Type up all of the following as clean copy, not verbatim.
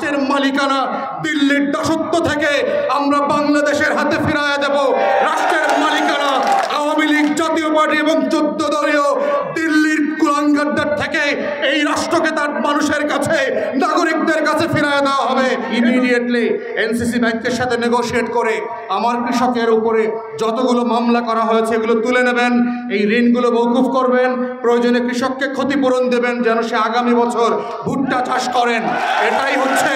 রাষ্ট্রের মালিকানা দিল্লির দাসত্ব থেকে আমরা বাংলাদেশের হাতে ফিরাইয়া দেব। রাষ্ট্রের মালিকানা আওয়ামী লীগ, জাতীয় পার্টি এবং 14 দলীয় দিল্লির কুলাঙ্গারদের থেকে এই রাষ্ট্রকে তার মানুষের কাছে, নাগরিকদের কাছে ফিরাইয়া দেওয়া হবে। ইমিডিয়েটলি এনসিসি ব্যাংকের সাথে নেগোশিয়েট করে আমার কৃষকের উপরে যতগুলো মামলা করা হয়েছে এগুলো তুলে নেবেন, এই ঋণগুলো মওকুফ করবেন, প্রয়োজনে কৃষককে ক্ষতিপূরণ দেবেন যেন সে আগামী বছর ভুট্টা চাষ করেন। এটাই হচ্ছে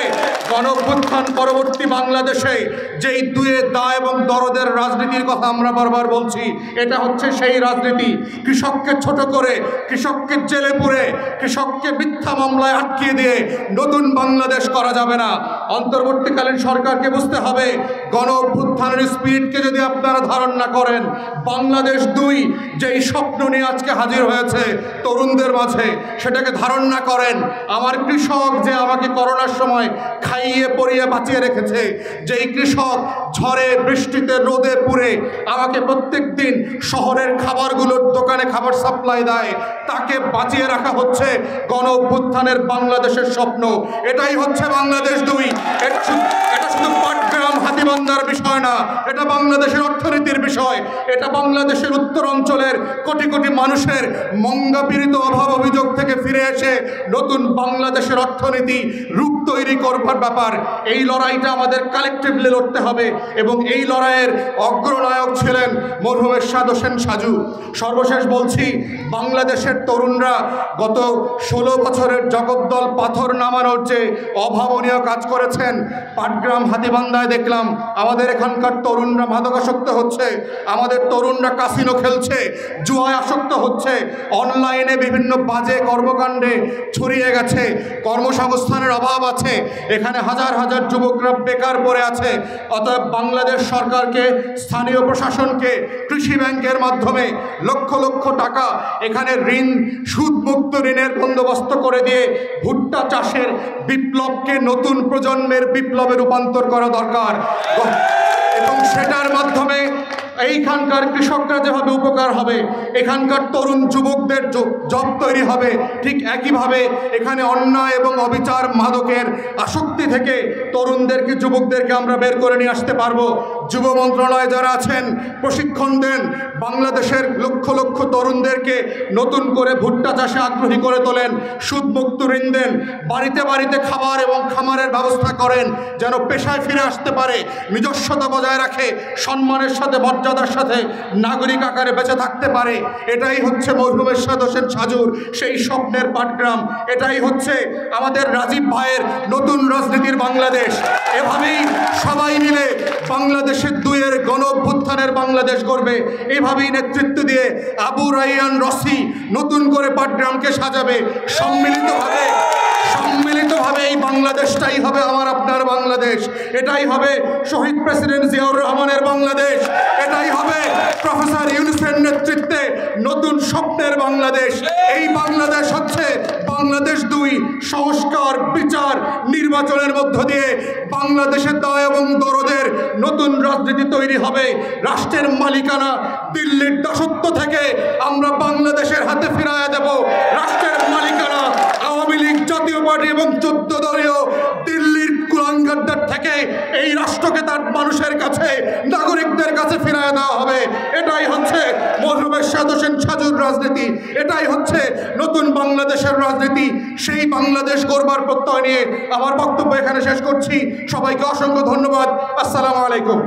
গণঅভ্যুত্থান পরবর্তী বাংলাদেশে যেই দুয়ে দায় এবং দরদের রাজনীতির কথা আমরা বারবার বলছি, এটা হচ্ছে সেই রাজনীতি। কৃষককে ছোট করে, কৃষককে জেলে পুরে, কৃষককে মিথ্যা মামলায় আটকিয়ে দিয়ে নতুন বাংলাদেশ করা যাবে না। অন্তর্বর্তীকালীন সরকারকে বুঝতে হবে, গণ অভ্যুত্থানের স্পিরিটকে যদি আপনারা ধারণ না করেন, বাংলাদেশ 2 যেই স্বপ্ন নিয়ে আজকে হাজির হয়েছে তরুণদের মাঝে, সেটাকে ধারণ না করেন, আমার কৃষক যে আমাকে করোনার সময় খাইয়ে পরিয়ে বাঁচিয়ে রেখেছে, যেই কৃষক ঝড়ে বৃষ্টিতে রোদে পুড়ে আমাকে প্রত্যেক দিন শহরের খাবারগুলোর দোকানে খাবার সাপ্লাই দেয়, তাকে বাঁচিয়ে রাখা হচ্ছে গণ অভ্যুত্থানের বাংলাদেশের স্বপ্ন। এটাই হচ্ছে বাংলাদেশ 2। এটা শুধু পাটগ্রাম হাতীবান্ধার বিষয় না, এটা বাংলাদেশের অর্থনীতির বিষয়, এটা বাংলাদেশের উত্তর অঞ্চলের কোটি কোটি মানুষের মঙ্গাপীড়িত অভাব অভিযোগ থেকে ফিরে এসে নতুন বাংলাদেশের অর্থনীতি রূপ তৈরি করবার ব্যাপার। এই লড়াইটা আমাদের কালেকটিভলি লড়তে হবে এবং এই লড়াইয়ের অগ্রনায়ক ছিলেন মরহুম এরশাদ হোসেন সাজু। সর্বশেষ বলছি, বাংলাদেশের তরুণরা গত 16 বছরের জগদ্দল পাথর নামানোর যে অভাবনীয় কাজ করেছেন, পাটগ্রাম হাতীবান্ধায় দেখলাম আমাদের এখানকার তরুণরা মাদকাসক্ত হচ্ছে, আমাদের তরুণরা কাসিনো খেলছে, জুয়ায় আসক্ত হচ্ছে, অনলাইনে বিভিন্ন বাজে কর্মকাণ্ডে ছড়িয়ে গেছে, কর্মসংস্থানের অভাব আছে, এখানে হাজার হাজার যুবকরা বেকার পড়ে আছে। অতএব বাংলাদেশ সরকারকে, স্থানীয় প্রশাসনকে কৃষি ব্যাংকের মাধ্যমে লক্ষ লক্ষ টাকা এখানে ঋণ, সুদমুক্ত ঋণের বন্দোবস্ত করে দিয়ে ভুট্টা চাষের বিপ্লবকে নতুন প্রজন্মের বিপ্লবে রূপান্তর করা দরকার এবং সেটার মাধ্যমে এইখানকার কৃষকরা যেভাবে উপকার হবে, এখানকার তরুণ যুবকদের জব তৈরি হবে, ঠিক একইভাবে এখানে অন্যায় এবং অবিচার, মাদকের আসক্তি থেকে তরুণদেরকে, যুবকদেরকে আমরা বের করে নিয়ে আসতে পারবো। যুব মন্ত্রণালয়ে যারা আছেন প্রশিক্ষণ দেন, বাংলাদেশের লক্ষ লক্ষ তরুণদেরকে নতুন করে ভুট্টা চাষে আগ্রহী করে তোলেন, সুদমুক্ত ঋণ দেন, বাড়িতে বাড়িতে খাবার এবং খামারের ব্যবস্থা করেন যেন পেশায় ফিরে আসতে পারে, নিজস্বতা বজায় রাখে, সম্মানের সাথে, মর্যাদার সাথে নাগরিক আকারে বেঁচে থাকতে পারে। এটাই হচ্ছে মরহুম এরশাদ হোসেন সাজুর সেই স্বপ্নের পাটগ্রাম। এটাই হচ্ছে আমাদের রাজীব ভাইয়ের নতুন রাজনীতির বাংলাদেশ। এভাবেই সবাই মিলে বাংলাদেশের 2 গণ অভ্যুত্থানের বাংলাদেশ গড়বে। এভাবেই নেতৃত্ব দিয়ে আবু রাইয়ান রসি নতুন করে পাটগ্রামকে সাজাবে। সম্মিলিতভাবে এই বাংলাদেশটাই হবে আমার আপনার বাংলাদেশ। এটাই হবে শহীদ প্রেসিডেন্ট জিয়াউর রহমানের বাংলাদেশ। এটাই হবে প্রফেসর ইউনূসের নেতৃত্বে নতুন স্বপ্নের বাংলাদেশ। এই বাংলাদেশ হচ্ছে বাংলাদেশ 2। সংস্কার, বিচার, নির্বাচনের মধ্য দিয়ে বাংলাদেশের দায় এবং দরদের নতুন রাজনীতি তৈরি হবে। রাষ্ট্রের মালিকানা দিল্লির দাসত্ব থেকে আমরা বাংলাদেশের হাতে ফিরাইয়া দেব। রাষ্ট্রের মালিকানা আওয়ামী লীগ, জাতীয় পার্টি এবং 14 দলীয় দিল্লির কুলাঙ্গারদের থেকে এই রাষ্ট্রকে তার মানুষের কাছে, নাগরিকদের কাছে ফিরাইয়া দেওয়া হবে। এটাই হচ্ছে মরহুম এরশাদ হোসেন সাজুর রাজনীতি। এটাই হচ্ছে নতুন বাংলাদেশের রাজনীতি। সেই বাংলাদেশ গড়বার প্রত্যয় নিয়ে আমার বক্তব্য এখানে শেষ করছি। সবাইকে অসংখ্য ধন্যবাদ। আসসালামু আলাইকুম।